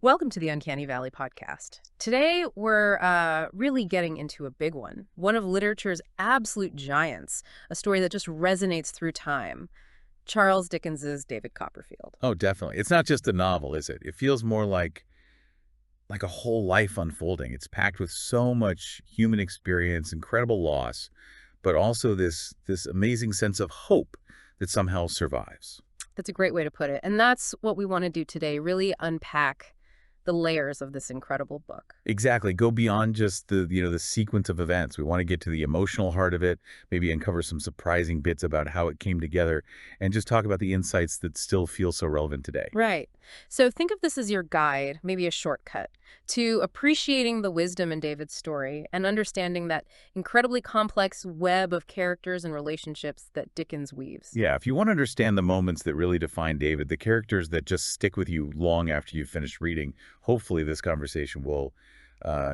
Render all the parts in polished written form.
Welcome to the Uncanny Valley podcast. Today, we're really getting into a big one of literature's absolute giants, a story that just resonates through time. Charles Dickens's David Copperfield. Oh, definitely. It's not just a novel, is it? It feels more like a whole life unfolding. It's packed with so much human experience, incredible loss, but also this amazing sense of hope that somehow survives. That's a great way to put it. And that's what we want to do today, really unpack the layers of this incredible book. Exactly. Go beyond just the sequence of events. We want to get to the emotional heart of it, maybe uncover some surprising bits about how it came together, and just talk about the insights that still feel so relevant today. Right. So think of this as your guide, maybe a shortcut, to appreciating the wisdom in David's story and understanding that incredibly complex web of characters and relationships that Dickens weaves. Yeah, if you want to understand the moments that really define David, the characters that just stick with you long after you've finished reading, hopefully this conversation will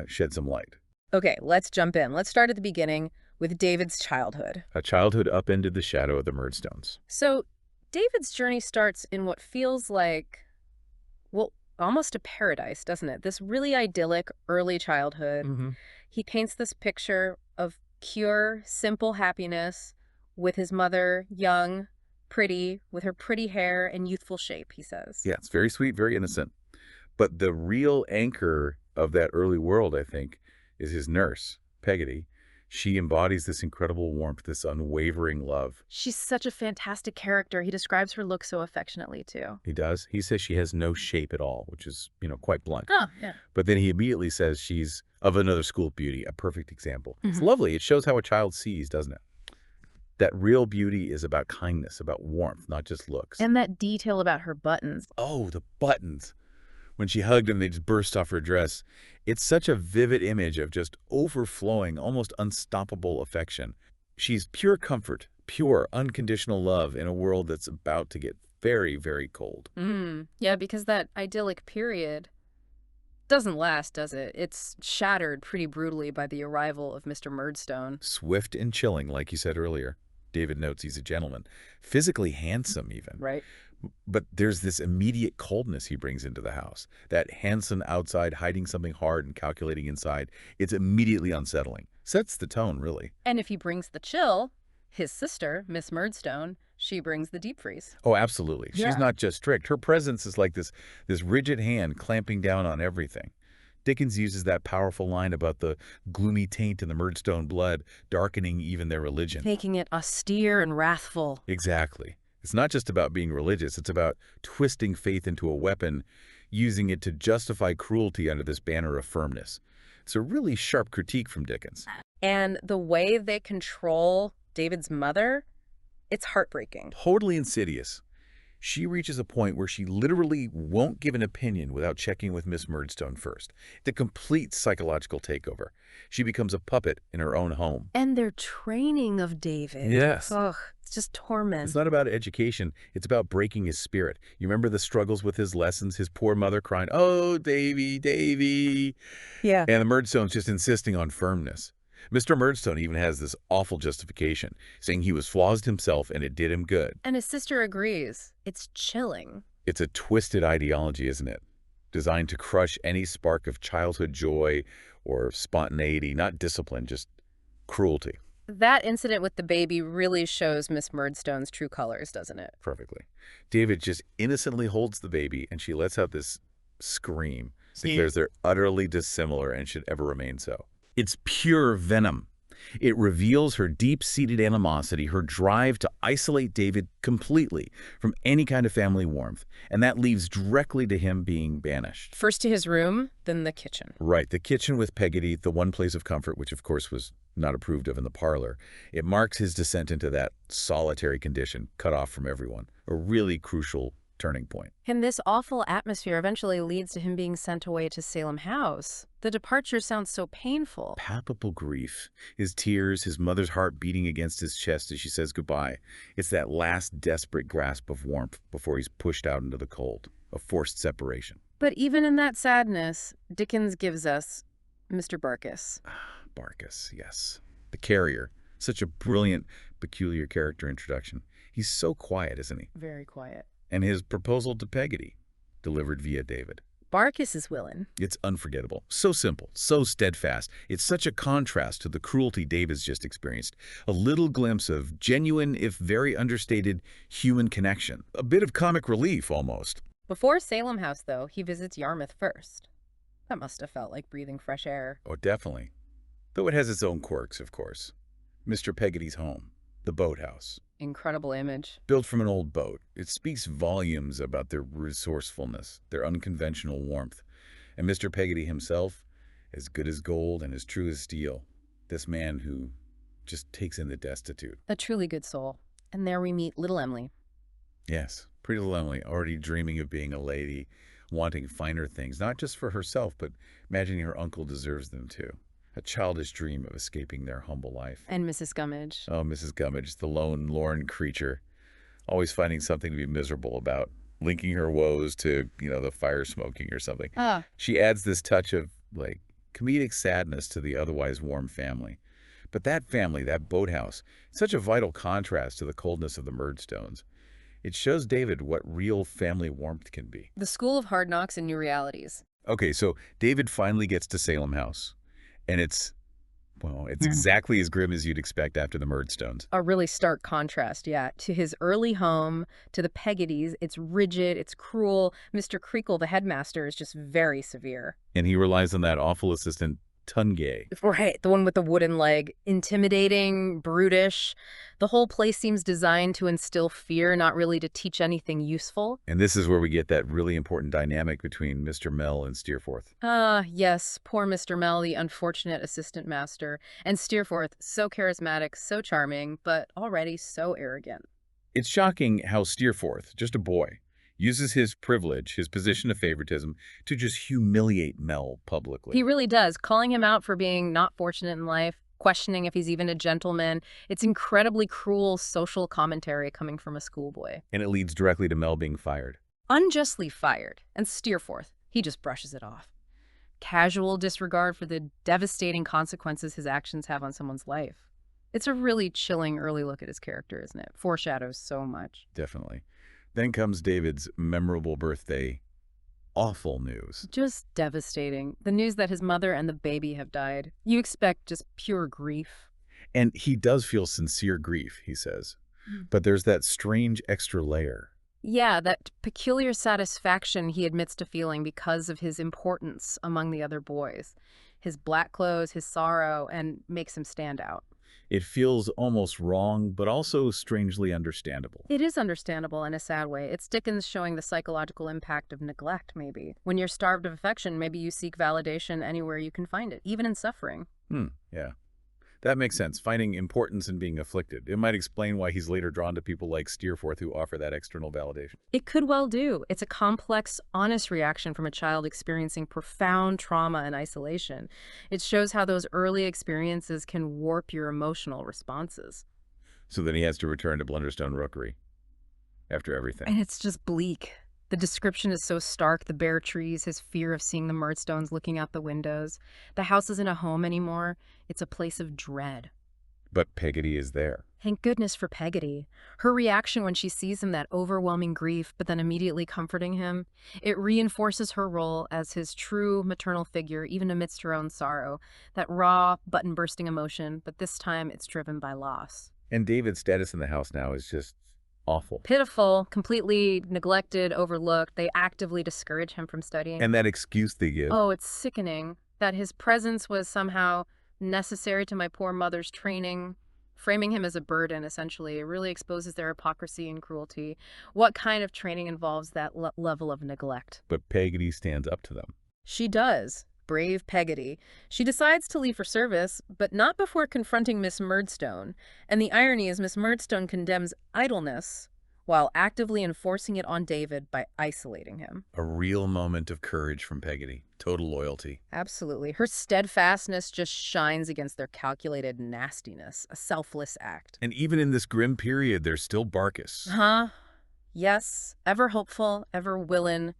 shed some light. Okay, let's jump in. Let's start at the beginning with David's childhood. A childhood upended the shadow of the Murdstones. So David's journey starts in what feels like, well, almost a paradise, doesn't it? This really idyllic early childhood. Hmm. He paints this picture of pure, simple happiness with his mother, young, pretty, with her pretty hair and youthful shape, he says. Yeah, it's very sweet, very innocent. But the real anchor of that early world, I think, is his nurse, Peggotty. She embodies this incredible warmth, this unwavering love. She's such a fantastic character. He describes her look so affectionately, too. He does. He says she has no shape at all, which is, quite blunt. Oh, yeah. But then he immediately says she's of another school of beauty, a perfect example. It's Mhm. lovely. It shows how a child sees, doesn't it? That real beauty is about kindness, about warmth, not just looks. And that detail about her buttons. Oh, the buttons. When she hugged him, they just burst off her dress. It's such a vivid image of just overflowing, almost unstoppable affection. She's pure comfort, pure, unconditional love in a world that's about to get very, very cold. Yeah, because that idyllic period doesn't last, does it? It's shattered pretty brutally by the arrival of Mr. Murdstone. Swift and chilling, like you said earlier. David notes he's a gentleman. Physically handsome, even. Right. But there's this immediate coldness he brings into the house. That handsome outside hiding something hard and calculating inside. It's immediately unsettling. Sets the tone, really. And if he brings the chill, his sister, Miss Murdstone, she brings the deep freeze. Oh, absolutely. Yeah. She's not just strict. Her presence is like this rigid hand clamping down on everything. Dickens uses that powerful line about the gloomy taint in the Murdstone blood, darkening even their religion. Making it austere and wrathful. Exactly. It's not just about being religious. It's about twisting faith into a weapon, using it to justify cruelty under this banner of firmness. It's a really sharp critique from Dickens. And the way they control David's mother, it's heartbreaking. Totally insidious. She reaches a point where she literally won't give an opinion without checking with Miss Murdstone first. The complete psychological takeover. She becomes a puppet in her own home. And their training of David. Yes. Ugh, it's just torment. It's not about education. It's about breaking his spirit. You remember the struggles with his lessons, his poor mother crying, "Oh, Davy, Davy." Yeah. And the Murdstone's just insisting on firmness. Mr. Murdstone even has this awful justification, saying he was flawed himself and it did him good. And his sister agrees. It's chilling. It's a twisted ideology, isn't it? Designed to crush any spark of childhood joy or spontaneity, not discipline, just cruelty. That incident with the baby really shows Miss Murdstone's true colors, doesn't it? Perfectly. David just innocently holds the baby and she lets out this scream. Declares they're utterly dissimilar and should ever remain so. It's pure venom. It reveals her deep-seated animosity, her drive to isolate David completely from any kind of family warmth, and that leads directly to him being banished. First to his room, then the kitchen. Right, the kitchen with Peggotty, the one place of comfort, which of course was not approved of in the parlor. It marks his descent into that solitary condition, cut off from everyone, a really crucial turning point. And this awful atmosphere eventually leads to him being sent away to Salem House. The departure sounds so painful. Palpable grief, his tears, his mother's heart beating against his chest as she says goodbye. It's that last desperate grasp of warmth before he's pushed out into the cold, a forced separation. But even in that sadness, Dickens gives us Mr. Barkis. Barkis, yes. The carrier. Such a brilliant, peculiar character introduction. He's so quiet, isn't he? Very quiet. And his proposal to Peggotty, delivered via David. Barkis is willing. It's unforgettable. So simple, so steadfast. It's such a contrast to the cruelty Dave has just experienced. A little glimpse of genuine, if very understated, human connection. A bit of comic relief, almost. Before Salem House, though, he visits Yarmouth first. That must have felt like breathing fresh air. Oh, definitely. Though it has its own quirks, of course. Mr. Peggotty's home, the boathouse. Incredible image. Built from an old boat, it speaks volumes about their resourcefulness, their unconventional warmth. And Mr. Peggotty himself, as good as gold and as true as steel. This man who just takes in the destitute. A truly good soul. And there we meet little Emily. Yes, pretty little Emily, already dreaming of being a lady, wanting finer things, not just for herself, but imagining her uncle deserves them too. A childish dream of escaping their humble life. And Mrs. Gummidge. Oh, Mrs. Gummidge, the lone, lorn creature, always finding something to be miserable about, linking her woes to, the fire smoking or something. She adds this touch of, comedic sadness to the otherwise warm family. But that family, that boathouse, such a vital contrast to the coldness of the Murdstones. It shows David what real family warmth can be. The School of Hard Knocks and New Realities. Okay, so David finally gets to Salem House. And it's exactly as grim as you'd expect after the Murdstones. A really stark contrast, yeah. To his early home, to the Peggottys, it's rigid, it's cruel. Mr. Creakle, the headmaster, is just very severe. And he relies on that awful assistant, Tungay. Right, the one with the wooden leg. Intimidating, brutish. The whole place seems designed to instill fear, not really to teach anything useful. And this is where we get that really important dynamic between Mr. Mell and Steerforth. Yes, poor Mr. Mell, the unfortunate assistant master. And Steerforth, so charismatic, so charming, but already so arrogant. It's shocking how Steerforth, just a boy, uses his privilege, his position of favoritism, to just humiliate Mell publicly. He really does, calling him out for being not fortunate in life, questioning if he's even a gentleman. It's incredibly cruel social commentary coming from a schoolboy. And it leads directly to Mell being fired. Unjustly fired. And Steerforth, he just brushes it off. Casual disregard for the devastating consequences his actions have on someone's life. It's a really chilling early look at his character, isn't it? Foreshadows so much. Definitely. Then comes David's memorable birthday. Awful news. Just devastating. The news that his mother and the baby have died. You expect just pure grief. And he does feel sincere grief, he says. But there's that strange extra layer. Yeah, that peculiar satisfaction he admits to feeling because of his importance among the other boys. His black clothes, his sorrow, and makes him stand out. It feels almost wrong, but also strangely understandable. It is understandable in a sad way. It's Dickens showing the psychological impact of neglect, maybe. When you're starved of affection, maybe you seek validation anywhere you can find it, even in suffering. Yeah. That makes sense, finding importance in being afflicted. It might explain why he's later drawn to people like Steerforth who offer that external validation. It could well do. It's a complex, honest reaction from a child experiencing profound trauma and isolation. It shows how those early experiences can warp your emotional responses. So then he has to return to Blunderstone Rookery after everything. And it's just bleak. The description is so stark, the bare trees, his fear of seeing the Murdstones looking out the windows. The house isn't a home anymore. It's a place of dread. But Peggotty is there. Thank goodness for Peggotty. Her reaction when she sees him, that overwhelming grief, but then immediately comforting him, it reinforces her role as his true maternal figure, even amidst her own sorrow. That raw, button-bursting emotion, but this time it's driven by loss. And David's status in the house now is just awful. Pitiful, completely neglected, overlooked. They actively discourage him from studying. And that excuse they give. Oh, it's sickening. That his presence was somehow necessary to my poor mother's training. Framing him as a burden, essentially. It really exposes their hypocrisy and cruelty. What kind of training involves that level of neglect? But Peggotty stands up to them. She does. Brave Peggotty. She decides to leave for service, but not before confronting Miss Murdstone. And the irony is Miss Murdstone condemns idleness while actively enforcing it on David by isolating him. A real moment of courage from Peggotty. Total loyalty. Absolutely. Her steadfastness just shines against their calculated nastiness, a selfless act. And even in this grim period, there's still Barkis. Yes, ever hopeful, ever willin'.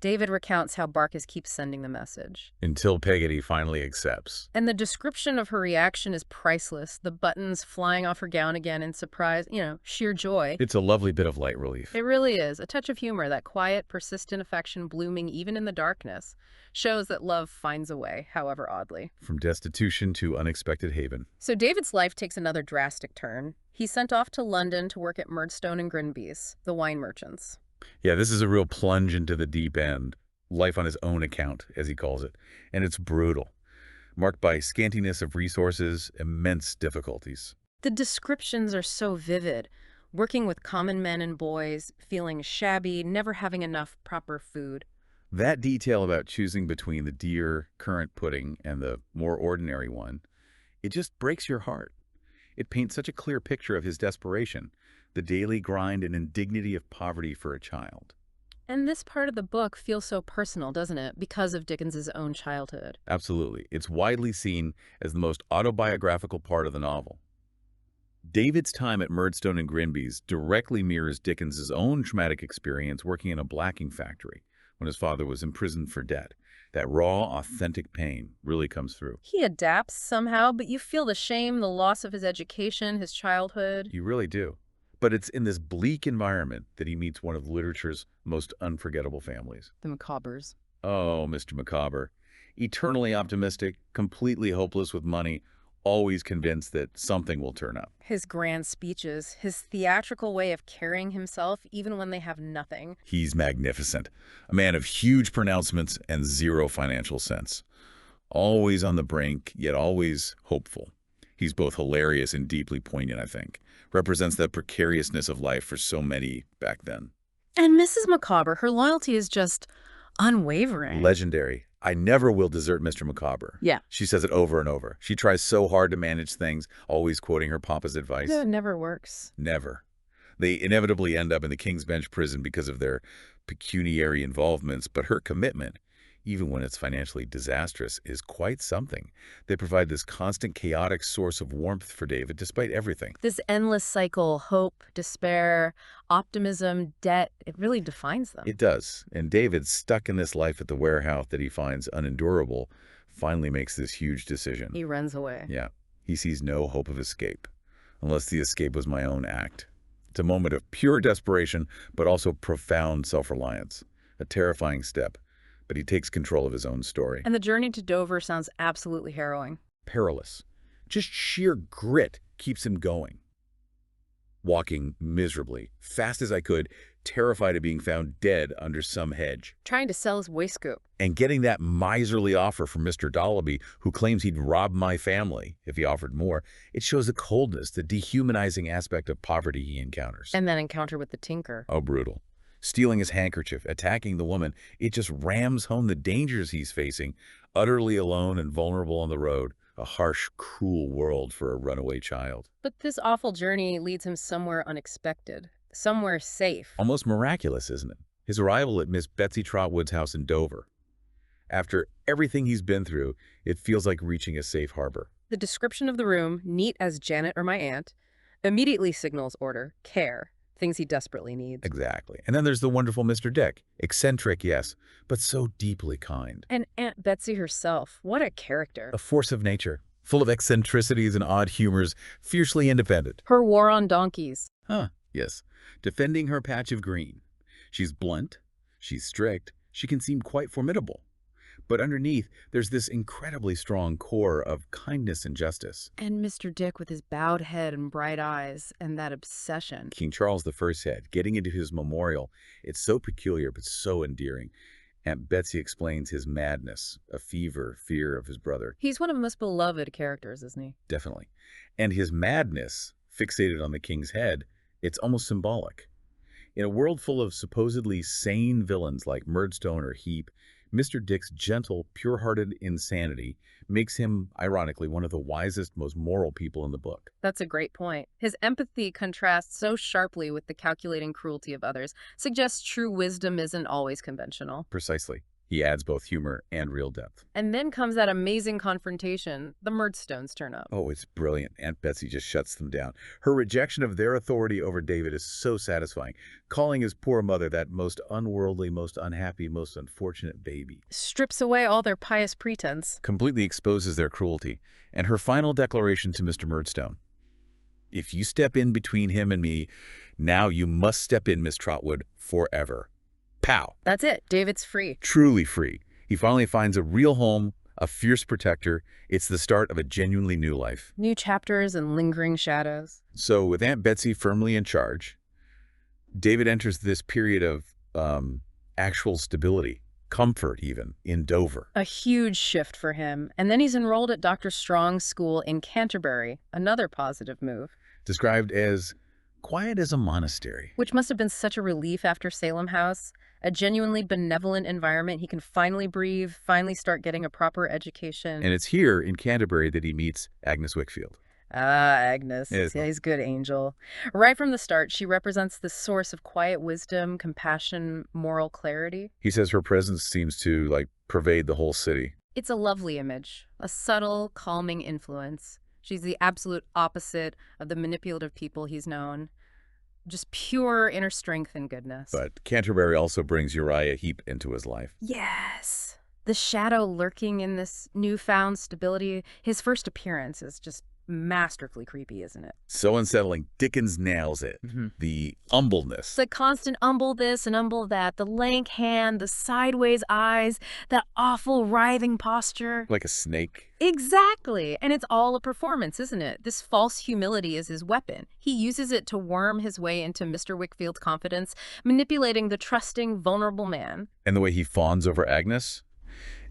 David recounts how Barkis keeps sending the message. Until Peggotty finally accepts. And the description of her reaction is priceless. The buttons flying off her gown again in surprise, sheer joy. It's a lovely bit of light relief. It really is. A touch of humor, that quiet, persistent affection blooming even in the darkness, shows that love finds a way, however oddly. From destitution to unexpected haven. So David's life takes another drastic turn. He's sent off to London to work at Murdstone and Grinby's, the wine merchants. Yeah, this is a real plunge into the deep end. Life on his own account, as he calls it. And it's brutal. Marked by scantiness of resources, immense difficulties. The descriptions are so vivid. Working with common men and boys, feeling shabby, never having enough proper food. That detail about choosing between the dear currant pudding and the more ordinary one, it just breaks your heart. It paints such a clear picture of his desperation, the daily grind and indignity of poverty for a child. And this part of the book feels so personal, doesn't it? Because of Dickens's own childhood. Absolutely. It's widely seen as the most autobiographical part of the novel. David's time at Murdstone and Grinby's directly mirrors Dickens's own traumatic experience working in a blacking factory when his father was imprisoned for debt. That raw, authentic pain really comes through. He adapts somehow, but you feel the shame, the loss of his education, his childhood. You really do. But it's in this bleak environment that he meets one of literature's most unforgettable families. The Micawbers. Oh, Mr. Micawber. Eternally optimistic, completely hopeless with money, always convinced that something will turn up. His grand speeches, his theatrical way of carrying himself even when they have nothing. He's magnificent. A man of huge pronouncements and zero financial sense. Always on the brink, yet always hopeful. He's both hilarious and deeply poignant, I think. Represents that precariousness of life for so many back then. And Mrs. Micawber, her loyalty is just unwavering. Legendary. I never will desert Mr. Micawber. Yeah. She says it over and over. She tries so hard to manage things, always quoting her papa's advice. No, it never works. Never. They inevitably end up in the King's Bench prison because of their pecuniary involvements, but her commitment, even when it's financially disastrous, is quite something. They provide this constant chaotic source of warmth for David despite everything. This endless cycle, hope, despair, optimism, debt, it really defines them. It does. And David, stuck in this life at the warehouse that he finds unendurable, finally makes this huge decision. He runs away. Yeah. He sees no hope of escape, unless the escape was my own act. It's a moment of pure desperation, but also profound self-reliance. A terrifying step. But he takes control of his own story. And the journey to Dover sounds absolutely harrowing. Perilous. Just sheer grit keeps him going. Walking miserably, fast as I could, terrified of being found dead under some hedge. Trying to sell his waistcoat. And getting that miserly offer from Mr. Dollaby, who claims he'd rob my family if he offered more. It shows the coldness, the dehumanizing aspect of poverty he encounters. And that encounter with the tinker. Oh, brutal. Stealing his handkerchief, attacking the woman, it just rams home the dangers he's facing, utterly alone and vulnerable on the road. A harsh, cruel world for a runaway child. But this awful journey leads him somewhere unexpected, somewhere safe. Almost miraculous, isn't it? His arrival at Miss Betsey Trotwood's house in Dover. After everything he's been through, it feels like reaching a safe harbor. The description of the room, neat as Janet or my aunt, immediately signals order, care. Things he desperately needs. Exactly. And then there's the wonderful Mr. Dick. Eccentric, yes, but so deeply kind. And Aunt Betsey herself, what a character. A force of nature, full of eccentricities and odd humors, fiercely independent. Her war on donkeys. Yes. Defending her patch of green. She's blunt, she's strict, she can seem quite formidable. But underneath, there's this incredibly strong core of kindness and justice. And Mr. Dick with his bowed head and bright eyes and that obsession. King Charles I's head, getting into his memorial, it's so peculiar but so endearing. Aunt Betsey explains his madness, a fear of his brother. He's one of the most beloved characters, isn't he? Definitely. And his madness, fixated on the king's head, it's almost symbolic. In a world full of supposedly sane villains like Murdstone or Heap, Mr. Dick's gentle, pure-hearted insanity makes him, ironically, one of the wisest, most moral people in the book. That's a great point. His empathy contrasts so sharply with the calculating cruelty of others, suggests true wisdom isn't always conventional. Precisely. He adds both humor and real depth. And then comes that amazing confrontation. The Murdstones turn up. Oh, it's brilliant. Aunt Betsey just shuts them down. Her rejection of their authority over David is so satisfying, calling his poor mother that most unworldly, most unhappy, most unfortunate baby. Strips away all their pious pretense. Completely exposes their cruelty. And her final declaration to Mr. Murdstone. If you step in between him and me, now you must step in, Miss Trotwood, forever. Pow. That's it. David's free. Truly free. He finally finds a real home, a fierce protector. It's the start of a genuinely new life. New chapters and lingering shadows. So with Aunt Betsey firmly in charge, David enters this period of actual stability, comfort even, in Dover. A huge shift for him. And then he's enrolled at Dr. Strong's school in Canterbury, another positive move. Described as quiet as a monastery. Which must have been such a relief after Salem House. A genuinely benevolent environment. He can finally breathe, finally start getting a proper education. And it's here in Canterbury that he meets Agnes Wickfield. Ah, Agnes. Yes. Yeah, he's good angel. Right from the start, she represents this source of quiet wisdom, compassion, moral clarity. He says her presence seems to, pervade the whole city. It's a lovely image, a subtle, calming influence. She's the absolute opposite of the manipulative people he's known. Just pure inner strength and goodness. But Canterbury also brings Uriah Heep into his life. Yes. The shadow lurking in this newfound stability. His first appearance is just masterfully creepy, isn't it? So unsettling. Dickens nails it. The humbleness. The constant humble this and humble that, the lank hand, the sideways eyes, that awful writhing posture. Like a snake. Exactly. And it's all a performance, isn't it? This false humility is his weapon. He uses it to worm his way into Mr. Wickfield's confidence, manipulating the trusting, vulnerable man. And the way he fawns over Agnes?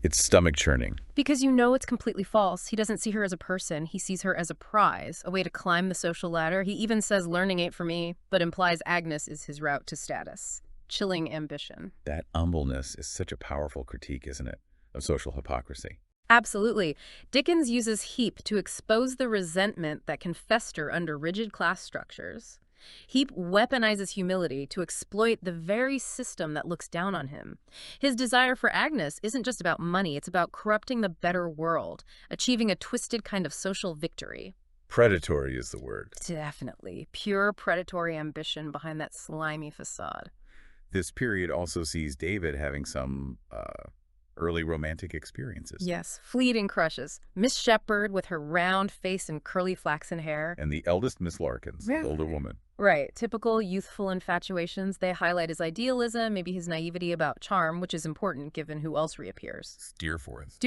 It's stomach-churning. Because you know it's completely false. He doesn't see her as a person. He sees her as a prize, a way to climb the social ladder. He even says learning ain't for me, but implies Agnes is his route to status. Chilling ambition. That humbleness is such a powerful critique, isn't it, of social hypocrisy? Absolutely. Dickens uses Heep to expose the resentment that can fester under rigid class structures. Heep weaponizes humility to exploit the very system that looks down on him. His desire for Agnes isn't just about money, it's about corrupting the better world, achieving a twisted kind of social victory. Predatory is the word. Definitely. Pure predatory ambition behind that slimy facade. This period also sees David having some early romantic experiences. Yes, fleeting crushes. Miss Shepherd with her round face and curly flaxen hair. And the eldest Miss Larkins, the older woman. Right. Typical youthful infatuations. They highlight his idealism, maybe his naivety about charm, which is important given who else reappears. Steerforth.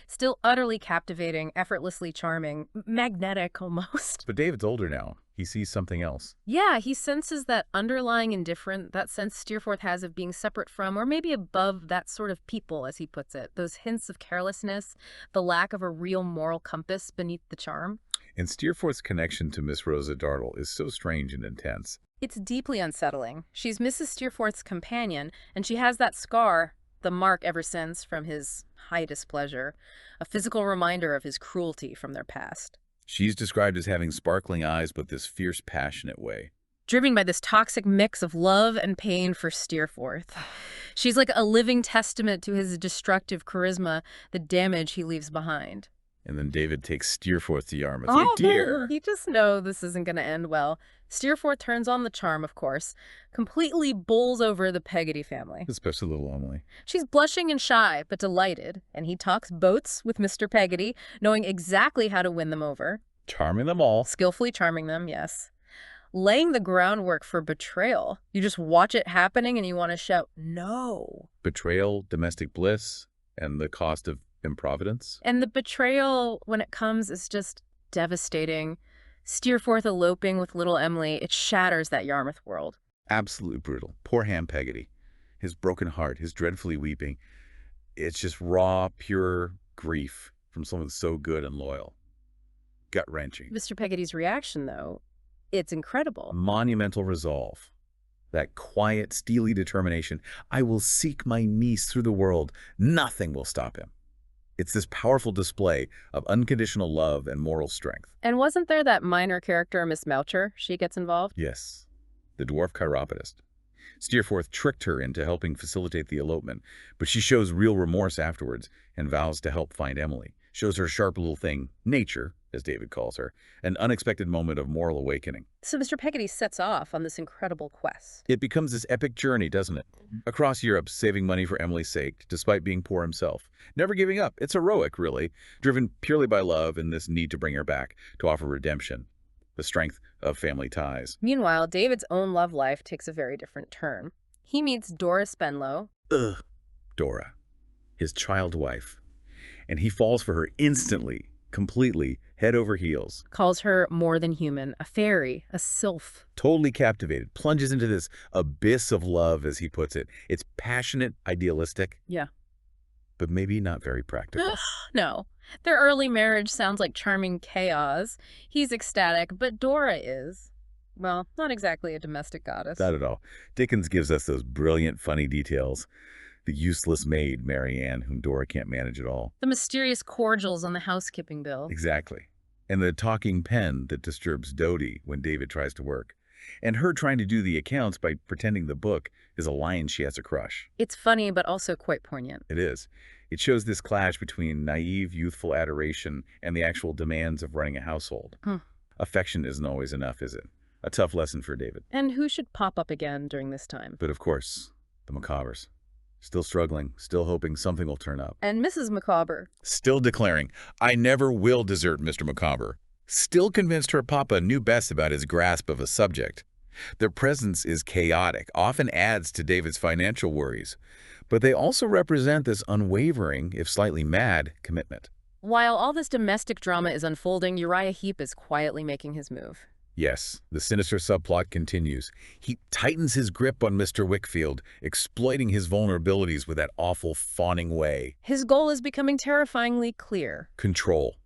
Still utterly captivating, effortlessly charming, magnetic almost. But David's older now. He sees something else. Yeah, he senses that underlying indifference, that sense Steerforth has of being separate from, or maybe above that sort of people, as he puts it. Those hints of carelessness, the lack of a real moral compass beneath the charm. And Steerforth's connection to Miss Rosa Dartle is so strange and intense. It's deeply unsettling. She's Mrs. Steerforth's companion, and she has that scar, the mark ever since from his high displeasure, a physical reminder of his cruelty from their past. She's described as having sparkling eyes, but this fierce, passionate way. Driven by this toxic mix of love and pain for Steerforth. She's like a living testament to his destructive charisma, the damage he leaves behind. And then David takes Steerforth to Yarmouth. Oh, dear. You just know this isn't going to end well. Steerforth turns on the charm, of course, completely bowls over the Peggotty family. Especially little Emily. She's blushing and shy, but delighted, and he talks boats with Mr. Peggotty, knowing exactly how to win them over. Charming them all. Skillfully charming them, yes. Laying the groundwork for betrayal. You just watch it happening and you want to shout, no. Betrayal, domestic bliss, and the cost of improvidence. And the betrayal, when it comes, is just devastating. Steerforth eloping with little Emily, it shatters that Yarmouth world. Absolutely brutal. Poor Ham Peggotty. His broken heart, his dreadfully weeping. It's just raw, pure grief from someone so good and loyal. Gut-wrenching. Mr. Peggotty's reaction, though, it's incredible. Monumental resolve. That quiet, steely determination. I will seek my niece through the world. Nothing will stop him. It's this powerful display of unconditional love and moral strength. And wasn't there that minor character, Miss Moucher? She gets involved? Yes. The dwarf chiropodist. Steerforth tricked her into helping facilitate the elopement, but she shows real remorse afterwards and vows to help find Emily. Shows her sharp little thing, nature, as David calls her, an unexpected moment of moral awakening. So Mr. Peggotty sets off on this incredible quest. It becomes this epic journey, doesn't it? Across Europe, saving money for Emily's sake, despite being poor himself. Never giving up. It's heroic, really, driven purely by love and this need to bring her back, to offer redemption. The strength of family ties. Meanwhile, David's own love life takes a very different turn. He meets Dora Spenlow. Dora, his child wife. And he falls for her instantly, completely, head over heels. Calls her more than human, a fairy, a sylph. Totally captivated, plunges into this abyss of love, as he puts it. It's passionate, idealistic. Yeah. But maybe not very practical. No. Their early marriage sounds like charming chaos. He's ecstatic, but Dora is, well, not exactly a domestic goddess. Not at all. Dickens gives us those brilliant, funny details. The useless maid, Mary Ann, whom Dora can't manage at all. The mysterious cordials on the housekeeping bill. Exactly. And the talking pen that disturbs Dodie when David tries to work. And her trying to do the accounts by pretending the book is a lion she has a crush. It's funny, but also quite poignant. It is. It shows this clash between naive, youthful adoration and the actual demands of running a household. Affection isn't always enough, is it? A tough lesson for David. And who should pop up again during this time? But of course, the Micawbers. Still struggling, still hoping something will turn up. And Mrs. Micawber. Still declaring, I never will desert Mr. Micawber. Still convinced her papa knew best about his grasp of a subject. Their presence is chaotic, often adds to David's financial worries. But they also represent this unwavering, if slightly mad, commitment. While all this domestic drama is unfolding, Uriah Heep is quietly making his move. Yes, the sinister subplot continues. He tightens his grip on Mr. Wickfield, exploiting his vulnerabilities with that awful, fawning way. His goal is becoming terrifyingly clear. Control.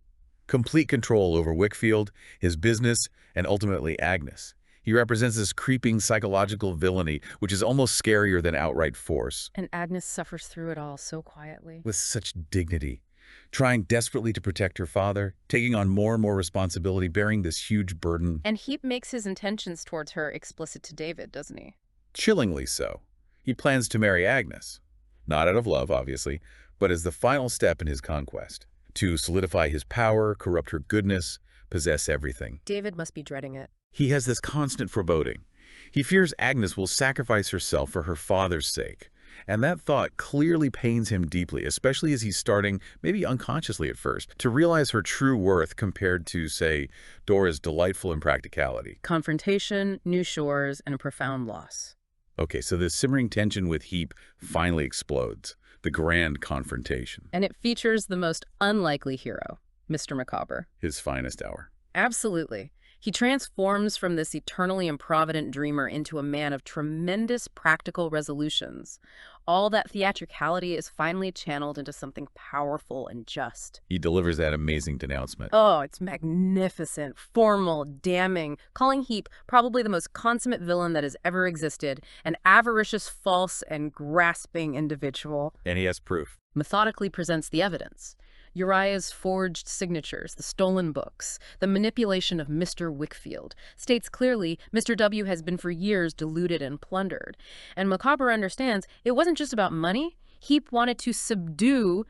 Complete control over Wickfield, his business, and ultimately Agnes. He represents this creeping psychological villainy, which is almost scarier than outright force. And Agnes suffers through it all so quietly. With such dignity. Trying desperately to protect her father, taking on more and more responsibility, bearing this huge burden. And Heep makes his intentions towards her explicit to David, doesn't he? Chillingly so. He plans to marry Agnes. Not out of love, obviously, but as the final step in his conquest. To solidify his power, corrupt her goodness, possess everything. David must be dreading it. He has this constant foreboding. He fears Agnes will sacrifice herself for her father's sake. And that thought clearly pains him deeply, especially as he's starting, maybe unconsciously at first, to realize her true worth compared to, say, Dora's delightful impracticality. Confrontation, new shores, and a profound loss. Okay, so this simmering tension with Heep finally explodes. The grand confrontation. And it features the most unlikely hero, Mr. Micawber. His finest hour. Absolutely. He transforms from this eternally improvident dreamer into a man of tremendous practical resolutions. All that theatricality is finally channeled into something powerful and just. He delivers that amazing denouncement. Oh, it's magnificent, formal, damning, calling Heep probably the most consummate villain that has ever existed, an avaricious, false, and grasping individual. And he has proof. Methodically presents the evidence. Uriah's forged signatures, the stolen books, the manipulation of Mr. Wickfield, states clearly Mr. W has been for years deluded and plundered. And Micawber understands it wasn't just about money. Heep wanted to subdue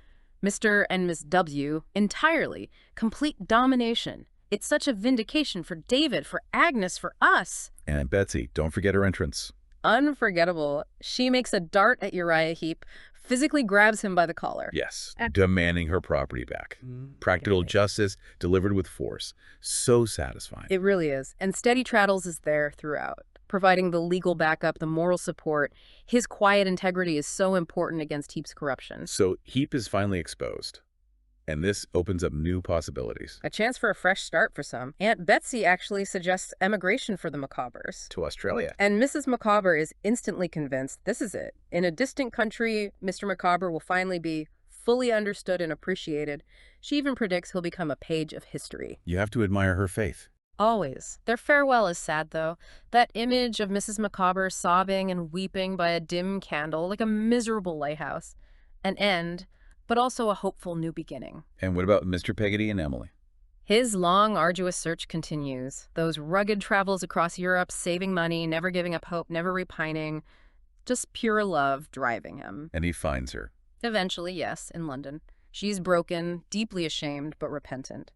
Mr. and Miss W entirely. Complete domination. It's such a vindication for David, for Agnes, for us. And Betsey, don't forget her entrance. Unforgettable. She makes a dart at Uriah Heep, physically grabs him by the collar. Yes, demanding her property back. Practical justice delivered with force. So satisfying. It really is. And Steady Traddles is there throughout, providing the legal backup, the moral support. His quiet integrity is so important against Heep's corruption. So Heep is finally exposed. And this opens up new possibilities. A chance for a fresh start for some. Aunt Betsey actually suggests emigration for the Micawbers. To Australia. And Mrs. Micawber is instantly convinced this is it. In a distant country, Mr. Micawber will finally be fully understood and appreciated. She even predicts he'll become a page of history. You have to admire her faith. Always. Their farewell is sad, though. That image of Mrs. Micawber sobbing and weeping by a dim candle, like a miserable lighthouse. An end, but also a hopeful new beginning. And what about Mr. Peggotty and Emily? His long, arduous search continues. Those rugged travels across Europe, saving money, never giving up hope, never repining. Just pure love driving him. And he finds her. Eventually, yes, in London. She's broken, deeply ashamed, but repentant.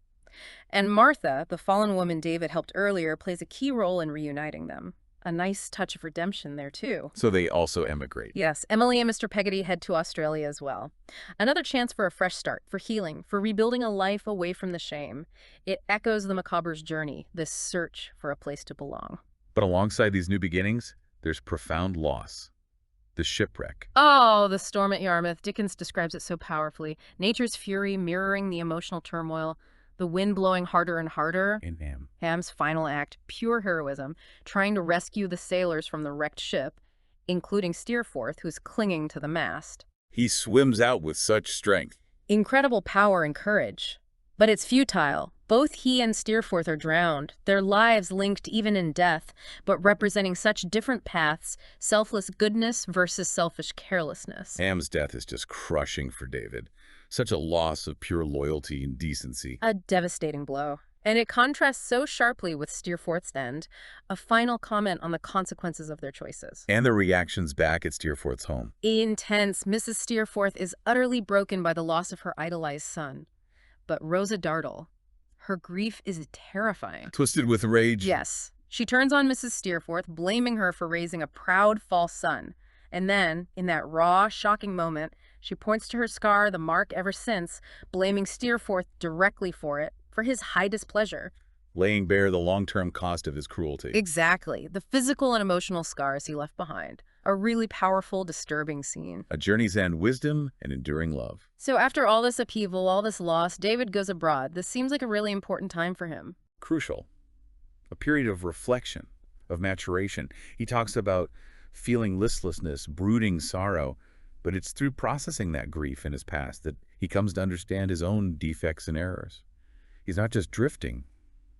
And Martha, the fallen woman David helped earlier, plays a key role in reuniting them. A nice touch of redemption there, too. So they also emigrate. Yes, Emily and Mr. Peggotty head to Australia as well. Another chance for a fresh start, for healing, for rebuilding a life away from the shame. It echoes the macabre's journey, this search for a place to belong. But alongside these new beginnings, there's profound loss. The shipwreck. Oh, the storm at Yarmouth. Dickens describes it so powerfully. Nature's fury mirroring the emotional turmoil. The wind blowing harder and harder. In Ham. Ham's final act, pure heroism, trying to rescue the sailors from the wrecked ship, including Steerforth, who's clinging to the mast. He swims out with such strength. Incredible power and courage. But it's futile. Both he and Steerforth are drowned, their lives linked even in death, but representing such different paths, selfless goodness versus selfish carelessness. Ham's death is just crushing for David. Such a loss of pure loyalty and decency. A devastating blow. And it contrasts so sharply with Steerforth's end. A final comment on the consequences of their choices. And the reactions back at Steerforth's home. Intense. Mrs. Steerforth is utterly broken by the loss of her idolized son. But Rosa Dartle, her grief is terrifying. Twisted with rage. Yes. She turns on Mrs. Steerforth, blaming her for raising a proud, false son. And then, in that raw, shocking moment, she points to her scar, the mark ever since, blaming Steerforth directly for it, for his high displeasure. Laying bare the long-term cost of his cruelty. Exactly. The physical and emotional scars he left behind. A really powerful, disturbing scene. A journey's end wisdom and enduring love. So after all this upheaval, all this loss, David goes abroad. This seems like a really important time for him. Crucial. A period of reflection, of maturation. He talks about feeling listlessness, brooding sorrow, but it's through processing that grief in his past that he comes to understand his own defects and errors. He's not just drifting.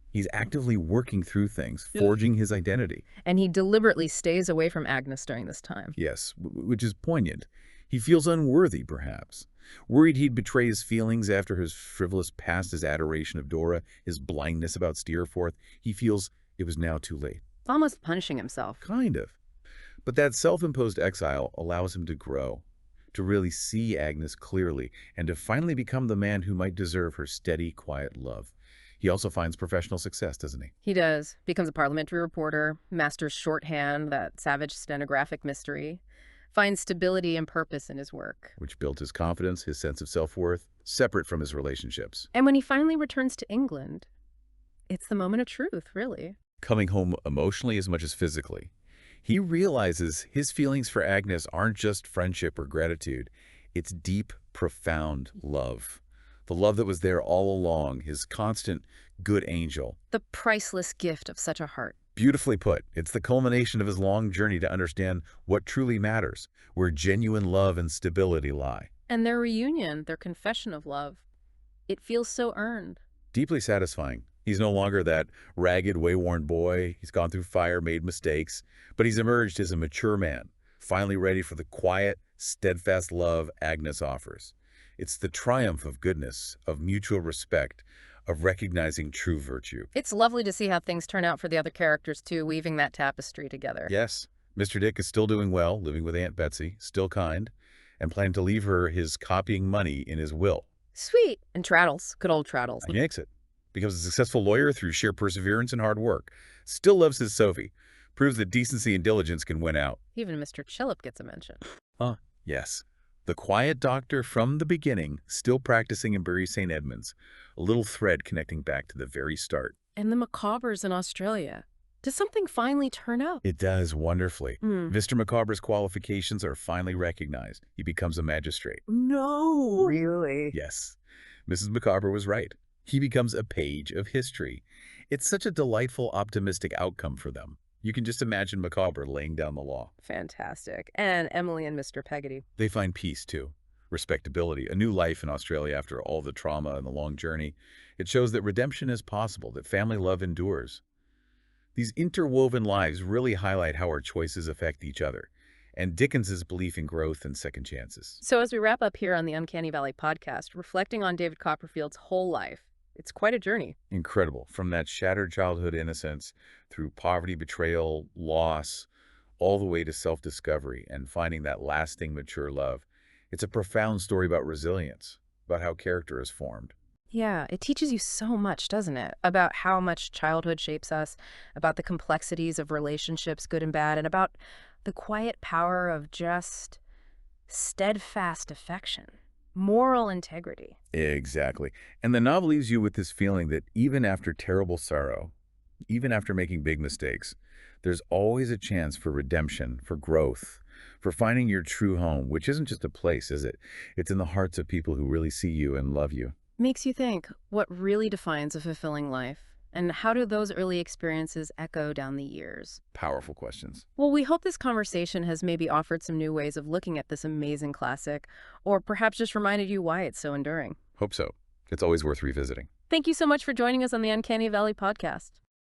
He's actively working through things, forging his identity. And he deliberately stays away from Agnes during this time. Yes, which is poignant. He feels unworthy, perhaps. Worried he'd betray his feelings after his frivolous past, his adoration of Dora, his blindness about Steerforth. He feels it was now too late. Almost punishing himself. Kind of. But that self-imposed exile allows him to grow, to really see Agnes clearly, and to finally become the man who might deserve her steady, quiet love. He also finds professional success, doesn't he? He does. Becomes a parliamentary reporter, masters shorthand, that savage stenographic mystery, finds stability and purpose in his work. Which built his confidence, his sense of self-worth, separate from his relationships. And when he finally returns to England, it's the moment of truth, really. Coming home emotionally as much as physically. He realizes his feelings for Agnes aren't just friendship or gratitude. It's deep, profound love. The love that was there all along, his constant good angel. The priceless gift of such a heart. Beautifully put. It's the culmination of his long journey to understand what truly matters, where genuine love and stability lie. And their reunion, their confession of love, it feels so earned. Deeply satisfying. He's no longer that ragged, wayworn boy. He's gone through fire, made mistakes, but he's emerged as a mature man, finally ready for the quiet, steadfast love Agnes offers. It's the triumph of goodness, of mutual respect, of recognizing true virtue. It's lovely to see how things turn out for the other characters, too, weaving that tapestry together. Yes, Mr. Dick is still doing well, living with Aunt Betsey, still kind, and planning to leave her his copying money in his will. Sweet. And Traddles, good old Traddles. He makes it. Becomes a successful lawyer through sheer perseverance and hard work. Still loves his Sophie. Proves that decency and diligence can win out. Even Mr. Chillip gets a mention. Yes. The quiet doctor from the beginning, still practicing in Bury St. Edmunds. A little thread connecting back to the very start. And the Macabres in Australia. Does something finally turn up? It does wonderfully. Mr. Macabre's qualifications are finally recognized. He becomes a magistrate. No. Really? Yes. Mrs. Macabre was right. He becomes a page of history. It's such a delightful, optimistic outcome for them. You can just imagine Macabre laying down the law. Fantastic. And Emily and Mr. Peggotty. They find peace, too. Respectability, a new life in Australia after all the trauma and the long journey. It shows that redemption is possible, that family love endures. These interwoven lives really highlight how our choices affect each other, and Dickens's belief in growth and second chances. So as we wrap up here on the Uncanny Valley podcast, reflecting on David Copperfield's whole life, it's quite a journey. Incredible. From that shattered childhood innocence through poverty, betrayal, loss, all the way to self-discovery and finding that lasting, mature love. It's a profound story about resilience, about how character is formed. Yeah, it teaches you so much, doesn't it? About how much childhood shapes us, about the complexities of relationships, good and bad, and about the quiet power of just steadfast affection, moral integrity. Exactly. And the novel leaves you with this feeling that even after terrible sorrow, even after making big mistakes, there's always a chance for redemption, for growth, for finding your true home, which isn't just a place, is it? It's in the hearts of people who really see you and love you. Makes you think, what really defines a fulfilling life? And how do those early experiences echo down the years? Powerful questions. Well, we hope this conversation has maybe offered some new ways of looking at this amazing classic, or perhaps just reminded you why it's so enduring. Hope so. It's always worth revisiting. Thank you so much for joining us on the Uncanny Valley podcast.